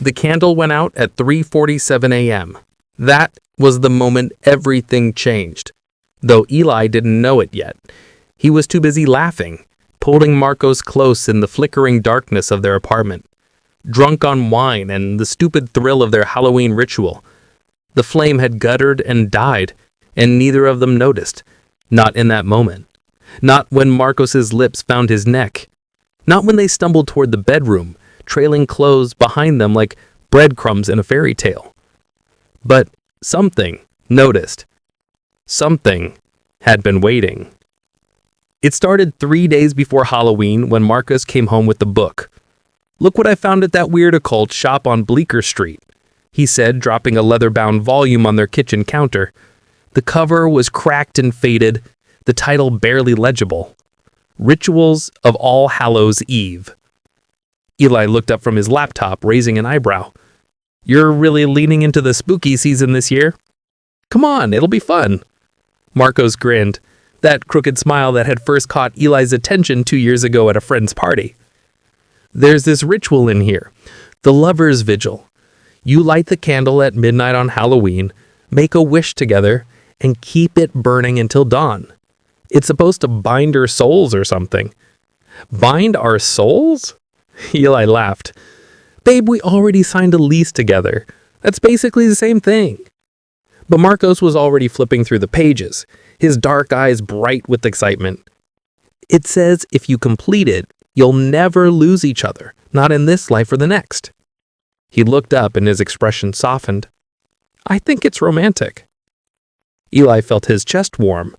The candle went out at 3:47 a.m. That was the moment everything changed. Though Eli didn't know it yet. He was too busy laughing, pulling Marcos close in the flickering darkness of their apartment. Drunk on wine and the stupid thrill of their Halloween ritual. The flame had guttered and died, and neither of them noticed. Not in that moment. Not when Marcos's lips found his neck. Not when they stumbled toward the bedroom, trailing clothes behind them like breadcrumbs in a fairy tale. But something noticed. Something had been waiting. It started 3 days before Halloween when Marcos came home with the book. "Look what I found at that weird occult shop on Bleecker Street," he said, dropping a leather-bound volume on their kitchen counter. The cover was cracked and faded, the title barely legible. Rituals of All Hallows Eve. Eli looked up from his laptop, raising an eyebrow. "You're really leaning into the spooky season this year? Come on, it'll be fun." Marcos grinned, that crooked smile that had first caught Eli's attention 2 years ago at a friend's party. "There's this ritual in here, the Lover's Vigil. You light the candle at midnight on Halloween, make a wish together, and keep it burning until dawn. It's supposed to bind our souls or something." "Bind our souls?" Eli laughed. "Babe, we already signed a lease together. That's basically the same thing." But Marcos was already flipping through the pages, his dark eyes bright with excitement. "It says if you complete it, you'll never lose each other, not in this life or the next." He looked up and his expression softened. "I think it's romantic." Eli felt his chest warm.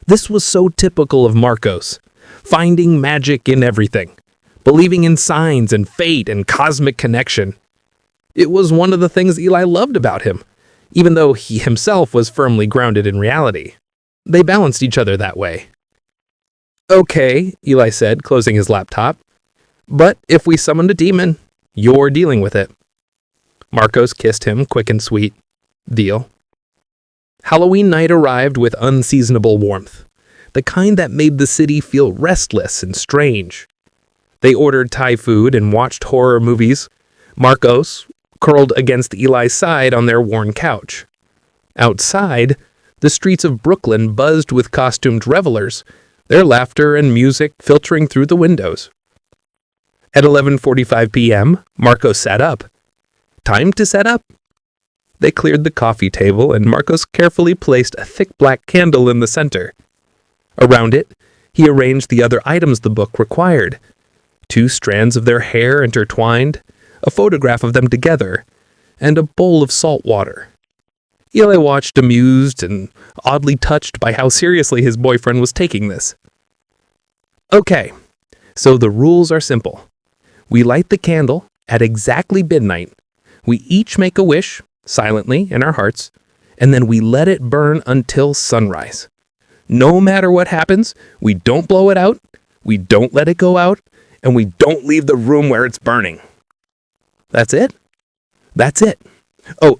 This was so typical of Marcos, finding magic in everything, believing in signs and fate and cosmic connection. It was one of the things Eli loved about him, even though he himself was firmly grounded in reality. They balanced each other that way. "Okay," Eli said, closing his laptop. "But if we summoned a demon, you're dealing with it." Marcos kissed him, quick and sweet. Deal. Halloween night arrived with unseasonable warmth, the kind that made the city feel restless and strange. They ordered Thai food and watched horror movies. Marcos curled against Eli's side on their worn couch. Outside, the streets of Brooklyn buzzed with costumed revelers, their laughter and music filtering through the windows. At 11:45 p.m., Marcos sat up. Time to set up. They cleared the coffee table, and Marcos carefully placed a thick black candle in the center. Around it, he arranged the other items the book required. 2 strands of their hair intertwined, a photograph of them together, and a bowl of salt water. Eli watched, amused and oddly touched by how seriously his boyfriend was taking this. "Okay, so the rules are simple. We light the candle at exactly midnight. We each make a wish, silently in our hearts, and then we let it burn until sunrise. No matter what happens, we don't blow it out, we don't let it go out, and we don't leave the room where it's burning." "That's it?" "That's it. Oh,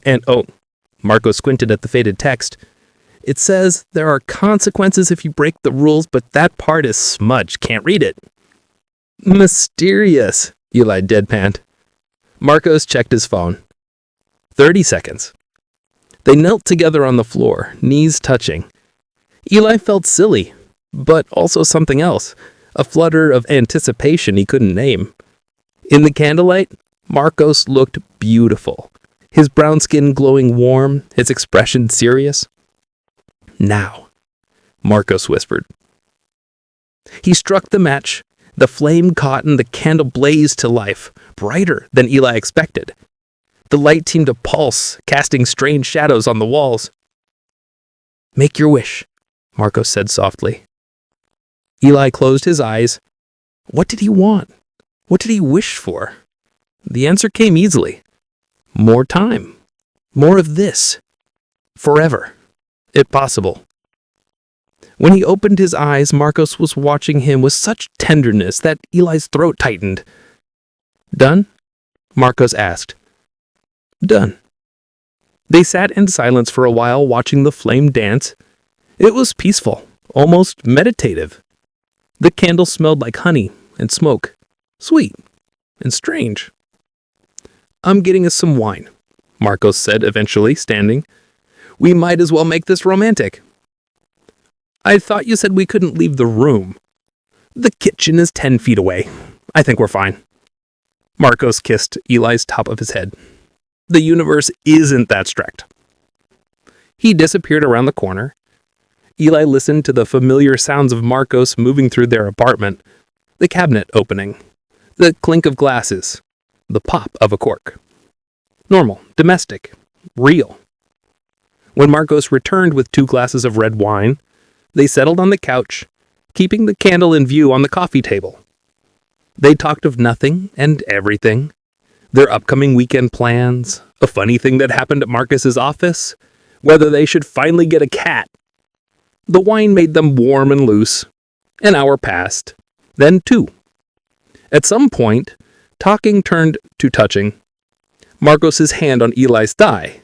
Marco squinted at the faded text. "It says there are consequences if you break the rules, but that part is smudged. Can't read it." "Mysterious," Eli deadpanned. Marcos checked his phone. 30 seconds. They knelt together on the floor, knees touching. Eli felt silly, but also something else, a flutter of anticipation he couldn't name. In the candlelight, Marcos looked beautiful, his brown skin glowing warm, his expression serious. "Now," Marcos whispered. He struck the match. The flame caught and the candle blazed to life, brighter than Eli expected. The light seemed to pulse, casting strange shadows on the walls. "Make your wish," Marcos said softly. Eli closed his eyes. What did he want? What did he wish for? The answer came easily. More time. More of this. Forever. If possible. When he opened his eyes, Marcos was watching him with such tenderness that Eli's throat tightened. "Done?" Marcos asked. "Done." They sat in silence for a while, watching the flame dance. It was peaceful, almost meditative. The candle smelled like honey and smoke, sweet and strange. I'm getting us some wine, Marcos said eventually, standing. We might as well make this romantic. I thought you said we couldn't leave the room. The kitchen is 10 feet away. I think we're fine. Marcos kissed Eli's top of his head. The universe isn't that strict. He disappeared around the corner. Eli listened to the familiar sounds of Marcos moving through their apartment, the cabinet opening, the clink of glasses, the pop of a cork. Normal, domestic, real. When Marcos returned with 2 glasses of red wine, they settled on the couch, keeping the candle in view on the coffee table. They talked of nothing and everything, their upcoming weekend plans, a funny thing that happened at Marcus's office, whether they should finally get a cat. The wine made them warm and loose. An hour passed, then 2. At some point, talking turned to touching. Marcos's hand on Eli's thigh,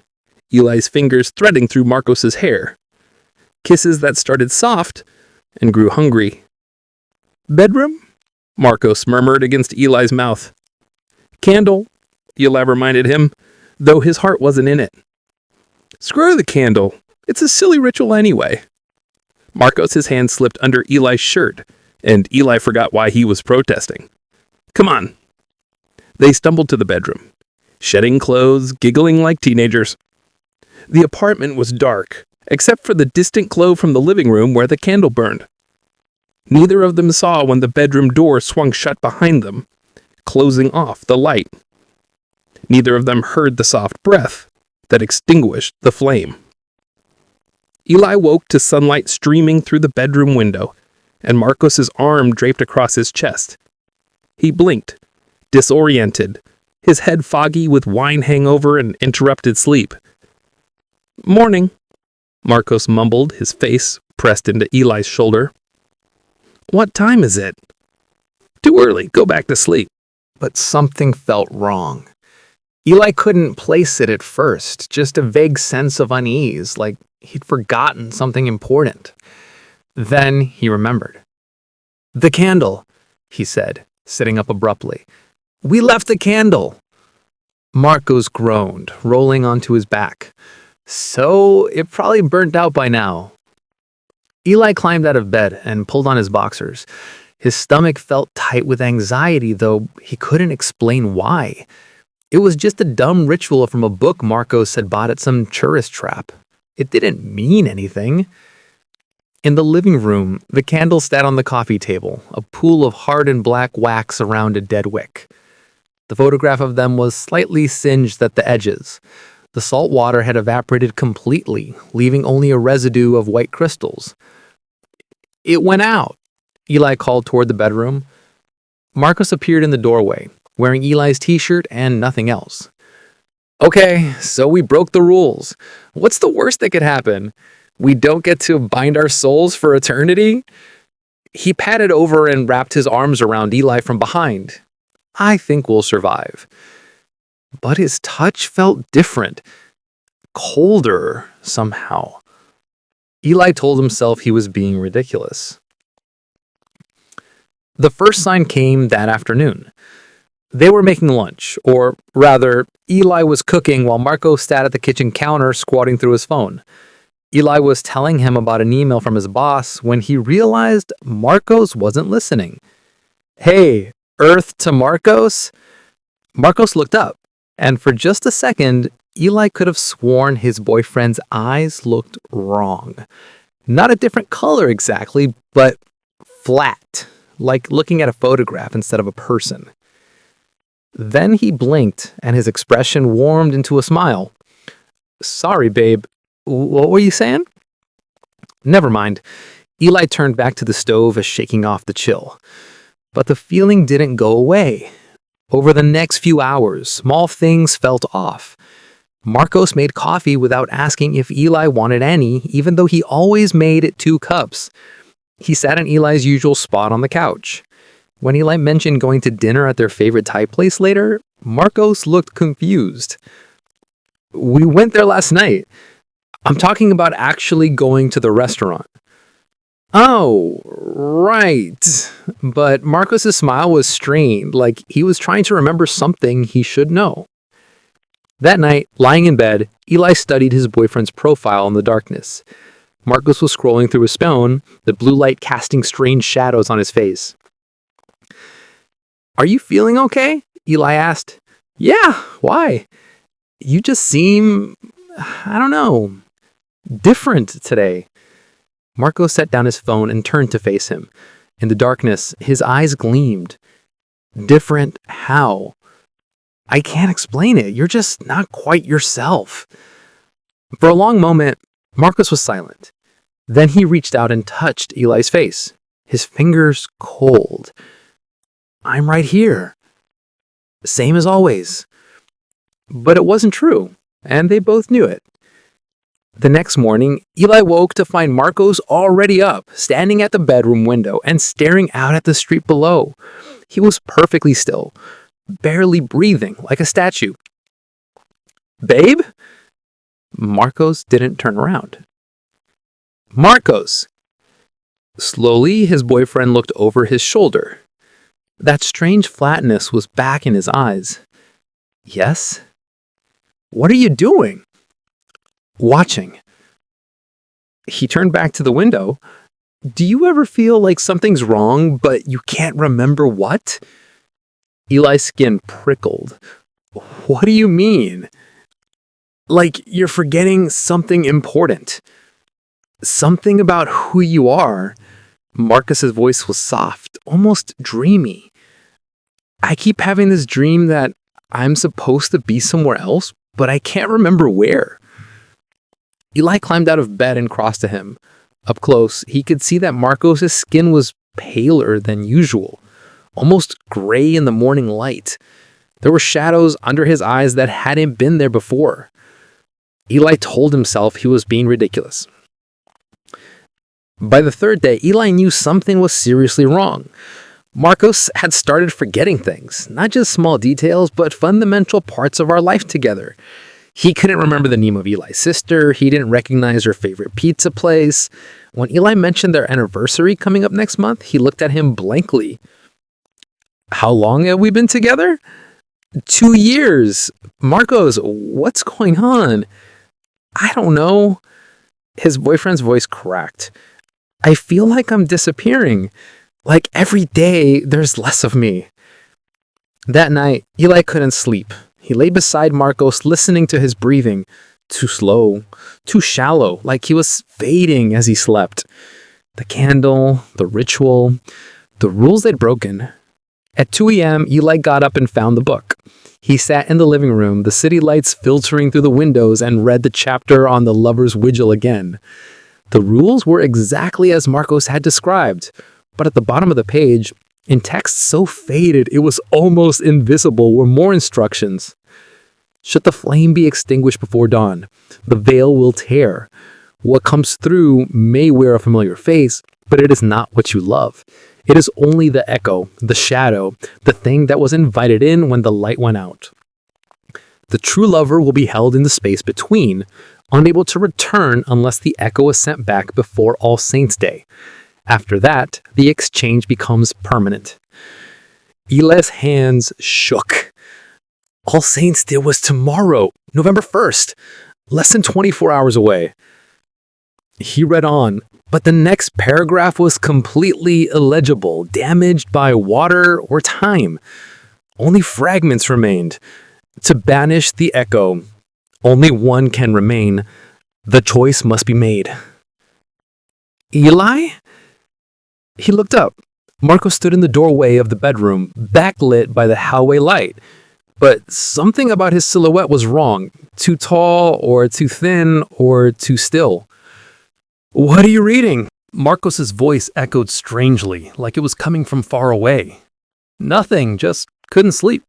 Eli's fingers threading through Marcos's hair. Kisses that started soft and grew hungry. Bedroom? Marcos murmured against Eli's mouth. Candle, Eli reminded him, though his heart wasn't in it. Screw the candle. It's a silly ritual anyway. Marcos' hand slipped under Eli's shirt, and Eli forgot why he was protesting. Come on. They stumbled to the bedroom, shedding clothes, giggling like teenagers. The apartment was dark, except for the distant glow from the living room where the candle burned. Neither of them saw when the bedroom door swung shut behind them, closing off the light. Neither of them heard the soft breath that extinguished the flame. Eli woke to sunlight streaming through the bedroom window, and Marcos's arm draped across his chest. He blinked, disoriented, his head foggy with wine hangover and interrupted sleep. Morning, Marcos mumbled, his face pressed into Eli's shoulder. What time is it? Too early, go back to sleep. But something felt wrong. Eli couldn't place it at first, just a vague sense of unease, like he'd forgotten something important. Then he remembered. The candle, he said, sitting up abruptly. We left the candle. Marcos groaned, rolling onto his back. So it probably burnt out by now. Eli climbed out of bed and pulled on his boxers. His stomach felt tight with anxiety, though he couldn't explain why. It was just a dumb ritual from a book Marcos had bought at some tourist trap. It didn't mean anything. In the living room, the candle sat on the coffee table, a pool of hardened black wax around a dead wick. The photograph of them was slightly singed at the edges. The salt water had evaporated completely, leaving only a residue of white crystals. It went out, Eli called toward the bedroom. Marcos appeared in the doorway, wearing Eli's t-shirt and nothing else. Okay, so we broke the rules. What's the worst that could happen? We don't get to bind our souls for eternity? He patted over and wrapped his arms around Eli from behind. I think we'll survive. But his touch felt different, colder somehow. Eli told himself he was being ridiculous. The first sign came that afternoon. They were making lunch, or rather, Eli was cooking while Marco sat at the kitchen counter squatting through his phone. Eli was telling him about an email from his boss when he realized Marcos wasn't listening. Hey, Earth to Marcos? Marcos looked up, and for just a second, Eli could have sworn his boyfriend's eyes looked wrong. Not a different color exactly, but flat, like looking at a photograph instead of a person. Then he blinked, and his expression warmed into a smile. Sorry, babe. What were you saying? Never mind. Eli turned back to the stove as shaking off the chill. But the feeling didn't go away. Over the next few hours, small things felt off. Marcos made coffee without asking if Eli wanted any, even though he always made it 2 cups. He sat in Eli's usual spot on the couch. When Eli mentioned going to dinner at their favorite Thai place later, Marcos looked confused. We went there last night. I'm talking about actually going to the restaurant. Oh, right. But Marcos's smile was strained, like he was trying to remember something he should know. That night, lying in bed, Eli studied his boyfriend's profile in the darkness. Marcos was scrolling through his phone, the blue light casting strange shadows on his face. "Are you feeling okay?" Eli asked. "Yeah, why?" "You just seem, I don't know, different today." Marcos set down his phone and turned to face him. In the darkness, his eyes gleamed. "Different how?" "I can't explain it. You're just not quite yourself." For a long moment, Marcos was silent. Then he reached out and touched Eli's face, his fingers cold. "I'm right here. Same as always." But it wasn't true, and they both knew it. The next morning, Eli woke to find Marcos already up, standing at the bedroom window and staring out at the street below. He was perfectly still, barely breathing like a statue. "Babe?" Marcos didn't turn around. "Marcos!" Slowly, his boyfriend looked over his shoulder. That strange flatness was back in his eyes. "Yes?" "What are you doing?" "Watching." He turned back to the window. "Do you ever feel like something's wrong, but you can't remember what?" Eli's skin prickled. "What do you mean?" "Like you're forgetting something important. Something about who you are." Marcus's voice was soft, almost dreamy. "I keep having this dream that I'm supposed to be somewhere else, but I can't remember where." Eli climbed out of bed and crossed to him. Up close, he could see that Marcos' skin was paler than usual, almost gray in the morning light. There were shadows under his eyes that hadn't been there before. Eli told himself he was being ridiculous. By the third day, Eli knew something was seriously wrong. Marcos had started forgetting things, not just small details, but fundamental parts of our life together. He couldn't remember the name of Eli's sister. He didn't recognize her favorite pizza place. When Eli mentioned their anniversary coming up next month, he looked at him blankly. "How long have we been together?" 2 years. "Marcos, what's going on?" "I don't know." His boyfriend's voice cracked. "I feel like I'm disappearing. Like every day, there's less of me." That night, Eli couldn't sleep. He lay beside Marcos, listening to his breathing. Too slow, too shallow, like he was fading as he slept. The candle, the ritual, the rules they'd broken. At 2 a.m., Eli got up and found the book. He sat in the living room, the city lights filtering through the windows, and read the chapter on the lover's vigil again. The rules were exactly as Marcos had described, but at the bottom of the page, in text so faded it was almost invisible, were more instructions. "Should the flame be extinguished before dawn, the veil will tear. What comes through may wear a familiar face, but it is not what you love. It is only the echo, the shadow, the thing that was invited in when the light went out. The true lover will be held in the space between, unable to return unless the echo is sent back before All Saints' Day. After that, the exchange becomes permanent." Eli's hands shook. All Saints' Day was tomorrow, November 1st, less than 24 hours away. He read on, but the next paragraph was completely illegible, damaged by water or time. Only fragments remained. To banish the echo, only one can remain. The choice must be made. "Eli?" He looked up. Marcos stood in the doorway of the bedroom, backlit by the hallway light. But something about his silhouette was wrong. Too tall, or too thin, or too still. "What are you reading?" Marcos's voice echoed strangely, like it was coming from far away. "Nothing, just couldn't sleep."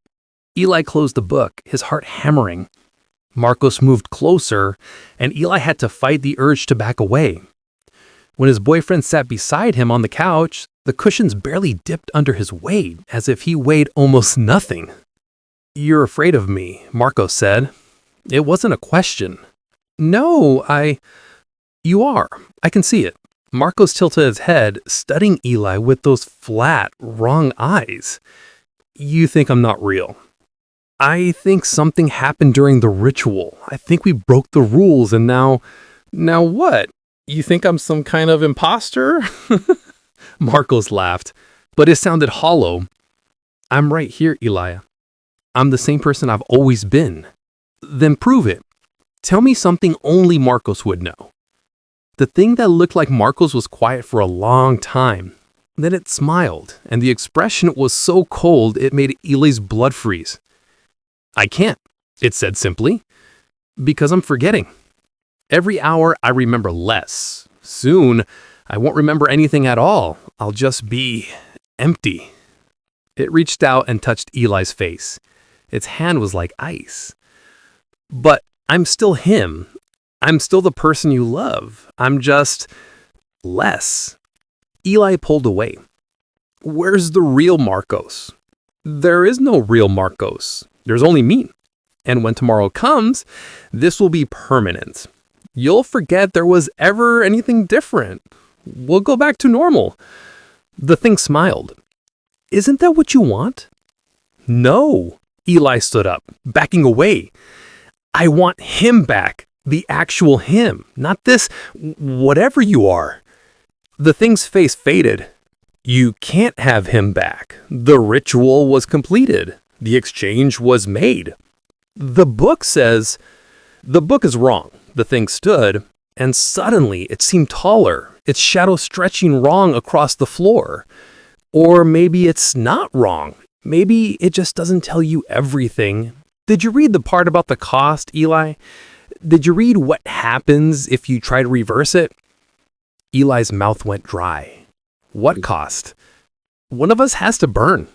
Eli closed the book, his heart hammering. Marcos moved closer, and Eli had to fight the urge to back away. When his boyfriend sat beside him on the couch, the cushions barely dipped under his weight, as if he weighed almost nothing. "You're afraid of me," Marcos said. It wasn't a question. "No, You are. I can see it." Marcos tilted his head, studying Eli with those flat, wrong eyes. "You think I'm not real." I think something happened during the ritual. I think we broke the rules and now... Now what? You think I'm some kind of imposter? Marcos laughed, but it sounded hollow. I'm right here, Eli. I'm the same person I've always been. Then prove it. Tell me something only Marcos would know. The thing that looked like Marcos was quiet for a long time. Then it smiled, and the expression was so cold it made Eli's blood freeze. I can't, it said simply, because I'm forgetting. Every hour I remember less. Soon, I won't remember anything at all. I'll just be empty. It reached out and touched Eli's face. Its hand was like ice. But I'm still him. I'm still the person you love. I'm just less. Eli pulled away. Where's the real Marcos? There is no real Marcos. There's only me. And when tomorrow comes, this will be permanent. You'll forget there was ever anything different. We'll go back to normal. The thing smiled. Isn't that what you want? No. Eli stood up, backing away. I want him back. The actual him, not this whatever you are. The thing's face faded. You can't have him back. The ritual was completed. The exchange was made. The book says... The book is wrong. The thing stood, and suddenly it seemed taller, its shadow stretching wrong across the floor. Or maybe it's not wrong. Maybe it just doesn't tell you everything. Did you read the part about the cost, Eli? Did you read what happens if you try to reverse it? Eli's mouth went dry. What cost? One of us has to burn.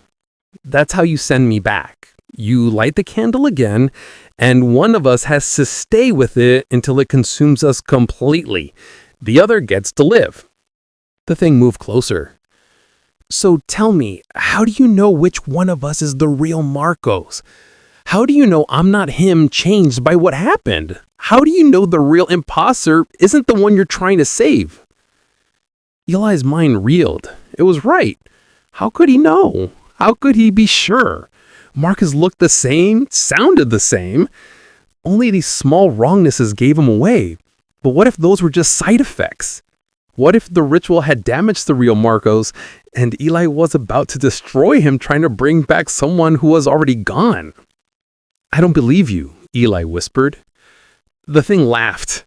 That's how you send me back. You light the candle again, and one of us has to stay with it until it consumes us completely. The other gets to live. The thing moved closer. So tell me, how do you know which one of us is the real Marcos? How do you know I'm not him changed by what happened? How do you know the real imposter isn't the one you're trying to save? Eli's mind reeled. It was right. How could he know? How could he be sure? Marcus looked the same, sounded the same. Only these small wrongnesses gave him away. But what if those were just side effects? What if the ritual had damaged the real Marcos and Eli was about to destroy him trying to bring back someone who was already gone? I don't believe you, Eli whispered. The thing laughed.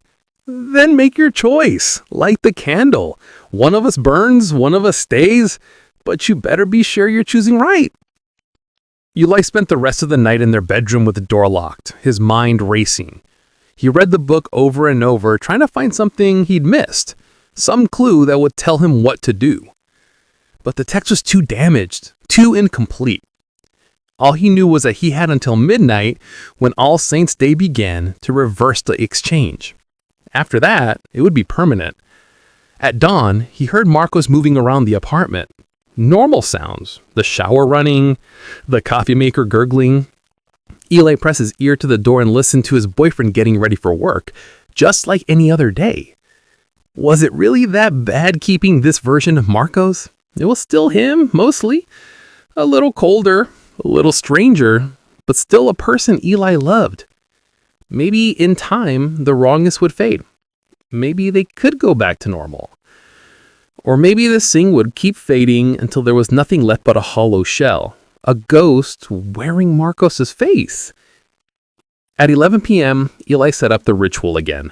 Then make your choice. Light the candle. One of us burns, one of us stays, but you better be sure you're choosing right. Eli spent the rest of the night in their bedroom with the door locked, his mind racing. He read the book over and over, trying to find something he'd missed, some clue that would tell him what to do. But the text was too damaged, too incomplete. All he knew was that he had until midnight, when All Saints' Day began, to reverse the exchange. After that, it would be permanent. At dawn, he heard Marcos moving around the apartment. Normal sounds, the shower running, the coffee maker gurgling. Eli pressed his ear to the door and listened to his boyfriend getting ready for work, just like any other day. Was it really that bad keeping this version of Marcos? It was still him, mostly. A little colder, a little stranger, but still a person Eli loved. Maybe in time, the wrongness would fade. Maybe they could go back to normal. Or maybe this thing would keep fading until there was nothing left but a hollow shell, a ghost wearing Marcos' face. At 11 p.m., Eli set up the ritual again.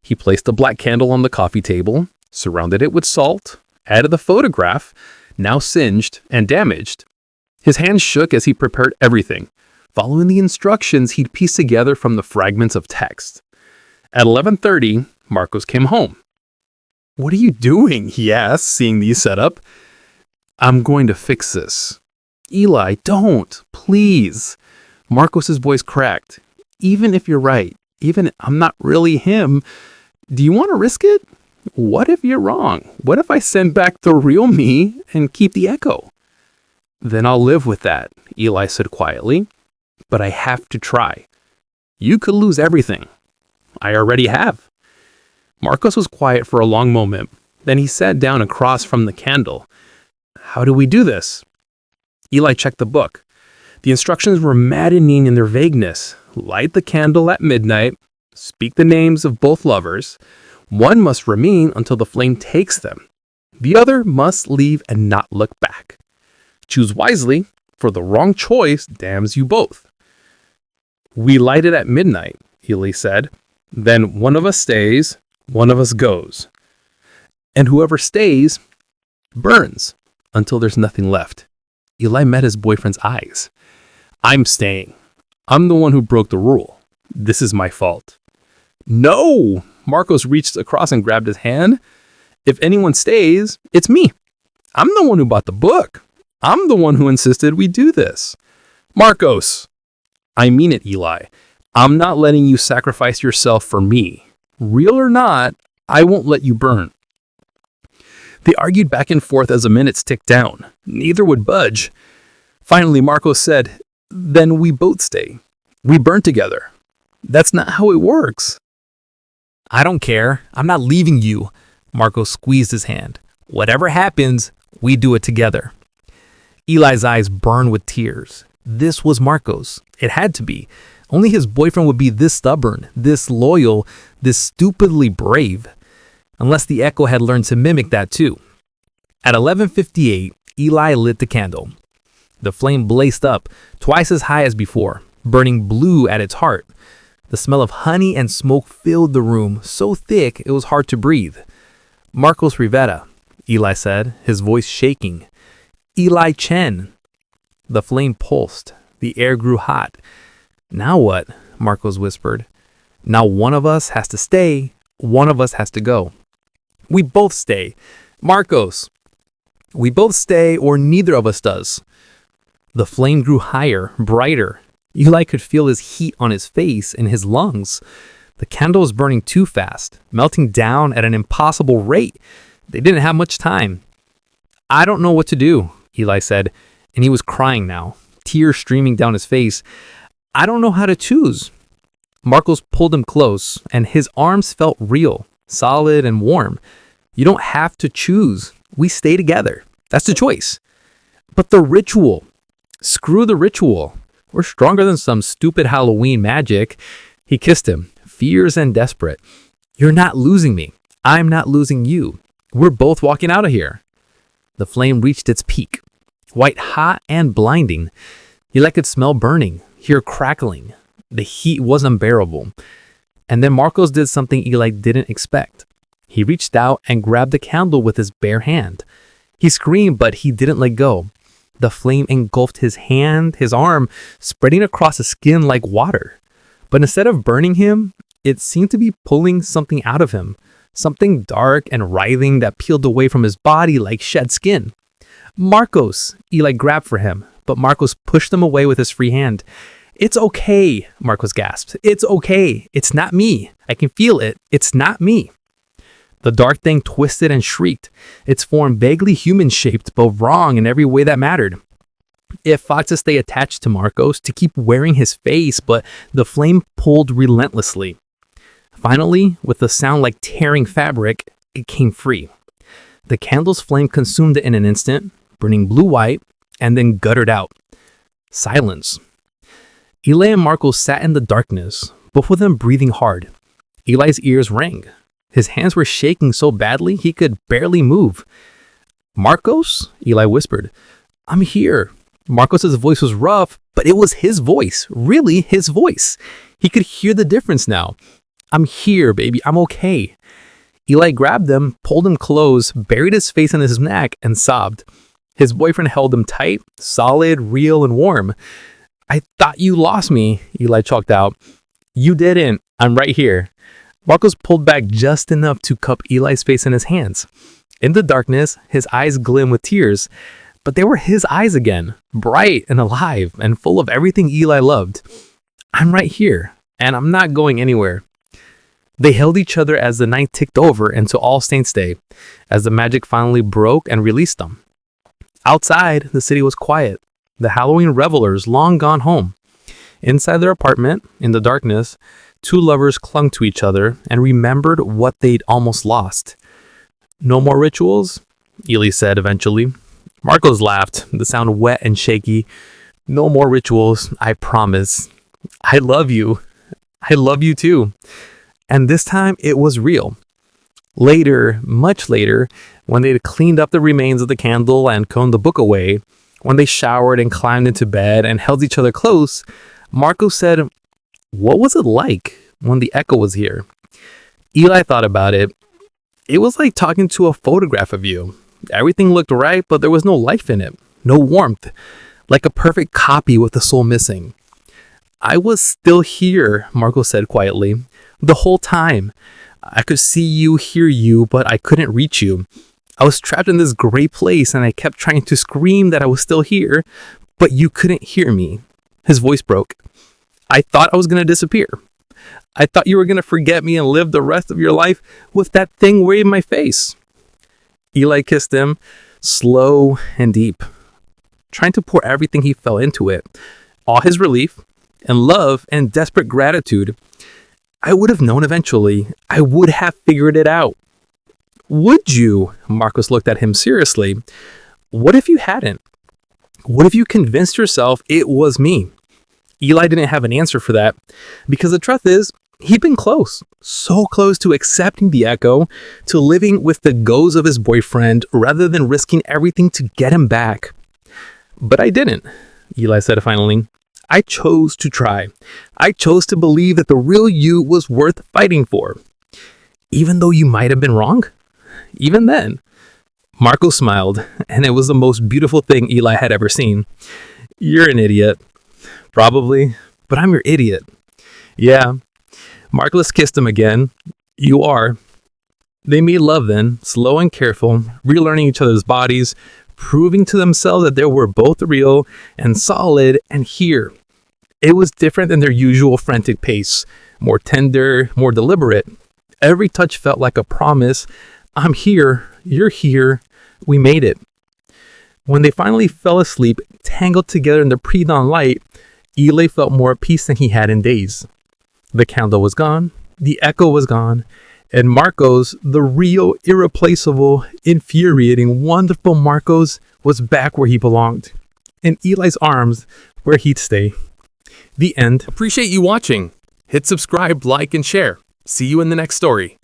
He placed a black candle on the coffee table, surrounded it with salt, added the photograph, now singed and damaged. His hands shook as he prepared everything, following the instructions he'd pieced together from the fragments of text. At 11:30, Marcos came home. "What are you doing?" he asked, seeing these set up. "I'm going to fix this." "Eli, don't, please." Marcos' voice cracked. "Even if you're right, even if I'm not really him, do you want to risk it? What if you're wrong? What if I send back the real me and keep the echo?" "Then I'll live with that," Eli said quietly. "But I have to try. You could lose everything. I already have." Marcos was quiet for a long moment. Then he sat down across from the candle. "How do we do this?" Eli checked the book. The instructions were maddening in their vagueness. Light the candle at midnight, speak the names of both lovers. One must remain until the flame takes them. The other must leave and not look back. Choose wisely, for the wrong choice damns you both. We light it at midnight, Eli said. Then one of us stays, one of us goes. And whoever stays burns until there's nothing left. Eli met his boyfriend's eyes. I'm staying. I'm the one who broke the rule. This is my fault. No! Marcos reached across and grabbed his hand. If anyone stays, it's me. I'm the one who bought the book. I'm the one who insisted we do this. Marcos! I mean it, Eli. I'm not letting you sacrifice yourself for me. Real or not, I won't let you burn. They argued back and forth as the minutes ticked down. Neither would budge. Finally, Marcos said, Then we both stay. We burn together. That's not how it works. I don't care. I'm not leaving you. Marcos squeezed his hand. Whatever happens, we do it together. Eli's eyes burned with tears. This was Marcos. It had to be. Only his boyfriend would be this stubborn, this loyal, this stupidly brave. Unless the echo had learned to mimic that too. At 11:58, Eli lit the candle. The flame blazed up, twice as high as before, burning blue at its heart. The smell of honey and smoke filled the room, so thick it was hard to breathe. Marcos Rivera, Eli said, his voice shaking. Eli Chen. The flame pulsed. The air grew hot. Now what? Marcos whispered. Now one of us has to stay, one of us has to go. We both stay. Marcos. We both stay or neither of us does. The flame grew higher, brighter. Eli could feel his heat on his face and his lungs. The candle was burning too fast, melting down at an impossible rate. They didn't have much time. I don't know what to do, Eli said, and he was crying now, tears streaming down his face. I don't know how to choose. Marcos pulled him close, and his arms felt real, solid and warm. You don't have to choose. We stay together. That's the choice. But the ritual. Screw the ritual. We're stronger than some stupid Halloween magic. He kissed him, fierce and desperate. You're not losing me. I'm not losing you. We're both walking out of here. The flame reached its peak, white hot and blinding. Eli could smell burning, hear crackling. The heat was unbearable. And then Marcos did something Eli didn't expect. He reached out and grabbed the candle with his bare hand. He screamed, but he didn't let go. The flame engulfed his hand, his arm, spreading across his skin like water. But instead of burning him, it seemed to be pulling something out of him, something dark and writhing that peeled away from his body like shed skin. Marcos, Eli grabbed for him, but Marcos pushed him away with his free hand. It's okay, Marcos gasped. It's okay. It's not me. I can feel it. It's not me. The dark thing twisted and shrieked, its form vaguely human-shaped, but wrong in every way that mattered. It fought to stay attached to Marcos, to keep wearing his face, but the flame pulled relentlessly. Finally, with a sound like tearing fabric, it came free. The candle's flame consumed it in an instant, burning blue-white, and then guttered out. Silence. Eli and Marcos sat in the darkness, both of them breathing hard. Eli's ears rang. His hands were shaking so badly he could barely move. Marcos? Eli whispered. I'm here. Marcos' voice was rough, but it was his voice. Really his voice. He could hear the difference now. I'm here, baby. I'm okay. Eli grabbed him, pulled him close, buried his face in his neck, and sobbed. His boyfriend held him tight, solid, real, and warm. I thought you lost me, Eli choked out. You didn't. I'm right here. Marcos pulled back just enough to cup Eli's face in his hands. In the darkness, his eyes glimmed with tears, but they were his eyes again, bright and alive and full of everything Eli loved. I'm right here, and I'm not going anywhere. They held each other as the night ticked over into All Saints' Day, as the magic finally broke and released them. Outside, the city was quiet, the Halloween revelers long gone home. Inside their apartment, in the darkness, two lovers clung to each other and remembered what they'd almost lost. No more rituals? Eli said eventually. Marcos laughed, the sound wet and shaky. No more rituals, I promise. I love you. I love you too. And this time it was real. Later, much later, when they had cleaned up the remains of the candle and coned the book away, when they showered and climbed into bed and held each other close, Marco said, "What was it like when the echo was here?" Eli thought about it. It was like talking to a photograph of you. Everything looked right, but there was no life in it, no warmth, like a perfect copy with the soul missing. "I was still here," Marco said quietly, "the whole time. I could see you, hear you, but I couldn't reach you. I was trapped in this gray place and I kept trying to scream that I was still here, but you couldn't hear me." His voice broke. "I thought I was going to disappear. I thought you were going to forget me and live the rest of your life with that thing waving my face." Eli kissed him, slow and deep, trying to pour everything he felt into it, all his relief and love and desperate gratitude. "I would have known eventually. I would have figured it out." "Would you?" Marcos looked at him seriously. "What if you hadn't? What if you convinced yourself it was me?" Eli didn't have an answer for that, because the truth is, he'd been close, so close to accepting the echo, to living with the ghost of his boyfriend rather than risking everything to get him back. "But I didn't," Eli said finally. "I chose to try. I chose to believe that the real you was worth fighting for. Even though you might have been wrong. Even then." Marco smiled, and it was the most beautiful thing Eli had ever seen. "You're an idiot." "Probably, but I'm your idiot." "Yeah." Marcos kissed him again. "You are." They made love then, slow and careful, relearning each other's bodies, proving to themselves that they were both real and solid and here. It was different than their usual frantic pace, more tender, more deliberate. Every touch felt like a promise. "I'm here, you're here, we made it." When they finally fell asleep, tangled together in the pre-dawn light, Eli felt more at peace than he had in days. The candle was gone, the echo was gone, and Marcos, the real, irreplaceable, infuriating, wonderful Marcos, was back where he belonged. In Eli's arms, where he'd stay. The end. Appreciate you watching. Hit subscribe, like, and share. See you in the next story.